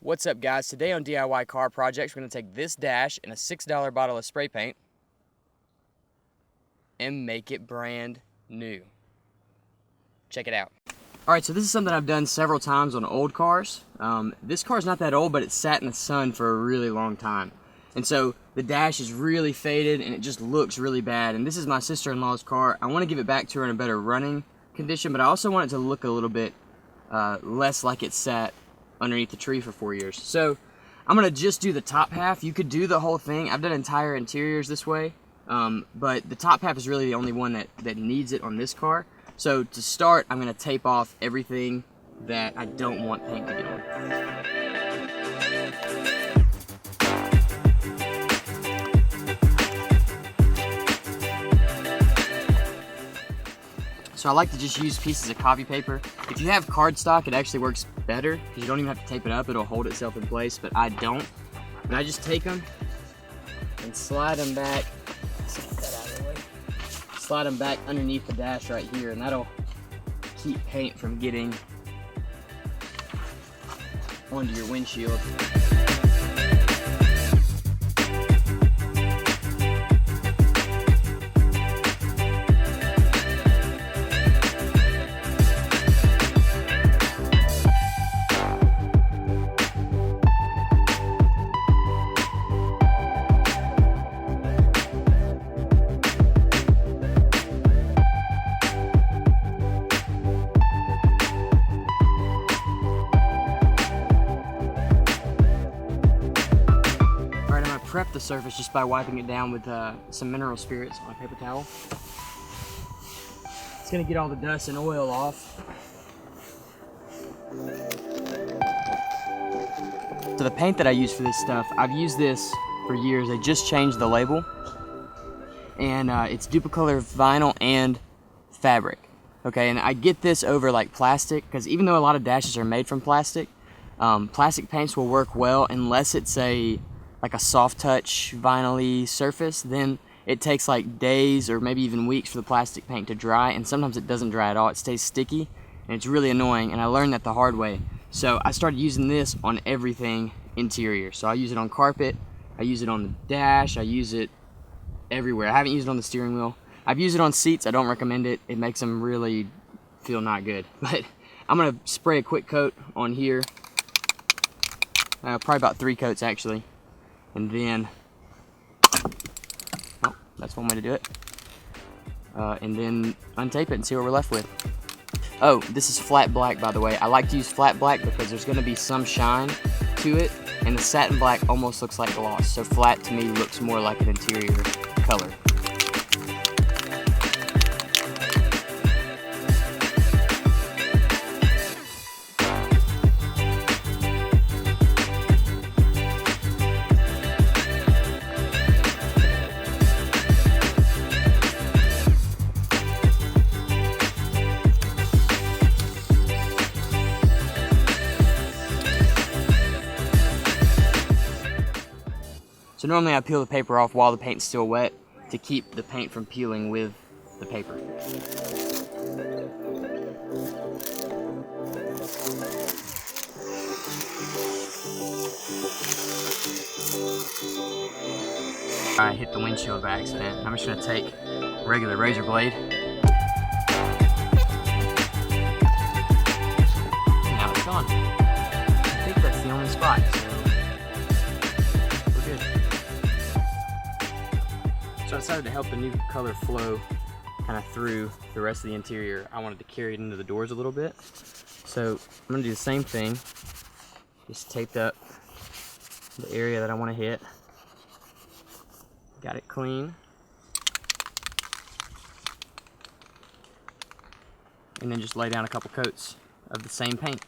What's up, guys? Today on DIY Car Projects, we're going to take this dash and a $6 bottle of spray paint and make it brand new. Check it out. Alright, so this is something I've done several times on old cars. This car's not that old, but it's sat in the sun for a really long time. And so the dash is really faded and it just looks really bad. And this is my sister-in-law's car. I want to give it back to her in a better running condition, but I also want it to look a little bit less like it sat underneath the tree for 4 years. So I'm gonna just do the top half. You could do the whole thing. I've done entire interiors this way, but the top half is really the only one that needs it on this car. So to start, I'm gonna tape off everything that I don't want paint to get on. So I like to just use pieces of copy paper. If you have cardstock, it actually works better because you don't even have to tape it up. It'll hold itself in place, but I don't. And I just take them and slide them back. Slide them back underneath the dash right here, and that'll keep paint from getting onto your windshield. Prep the surface just by wiping it down with some mineral spirits on a paper towel. It's gonna get all the dust and oil off. So the paint that I use for this stuff, I've used this for years. They just changed the label, and it's Duplicolor vinyl and fabric. Okay, and I get this over like plastic because even though a lot of dashes are made from plastic, plastic paints will work well unless it's like a soft touch vinyl-y surface. Then it takes like days or maybe even weeks for the plastic paint to dry, and sometimes it doesn't dry at all. It stays sticky and it's really annoying, and I learned that the hard way. So I started using this on everything interior. So I use it on carpet, I use it on the dash, I use it everywhere. I haven't used it on the steering wheel. I've used it on seats. I don't recommend it. It makes them really feel not good. But I'm gonna spray a quick coat on here, probably about 3 coats actually. And then, oh, that's one way to do it. And then untape it and see what we're left with. Oh, this is flat black, by the way. I like to use flat black because there's gonna be some shine to it, and the satin black almost looks like gloss. So flat to me looks more like an interior color. So normally I peel the paper off while the paint's still wet to keep the paint from peeling with the paper. I hit the windshield by accident. I'm just gonna take a regular razor blade. Now it's gone. I think that's the only spot. So I decided to help the new color flow kind of through the rest of the interior. I wanted to carry it into the doors a little bit. So I'm gonna do the same thing. Just taped up the area that I want to hit. Got it clean. And then just lay down a couple coats of the same paint.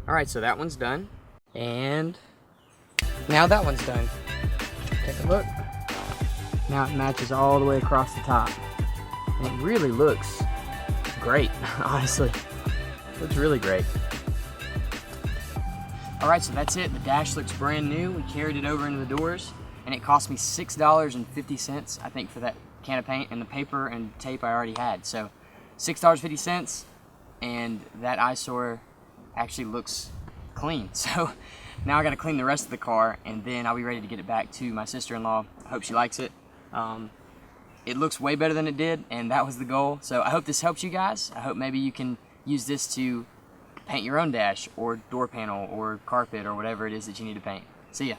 Alright, so that one's done, and now that one's done. Take a look. Now it matches all the way across the top. And it really looks great, honestly. Looks really great. Alright, so that's it. The dash looks brand new. We carried it over into the doors, and it cost me $6.50, I think, for that can of paint, and the paper and tape I already had. So $6.50, and that eyesore actually looks clean. So now I gotta clean the rest of the car, and then I'll be ready to get it back to my sister-in-law. I hope she likes it. It looks way better than it did, and that was the goal. So I hope this helps you guys. I hope maybe you can use this to paint your own dash or door panel or carpet or whatever it is that you need to paint. See ya.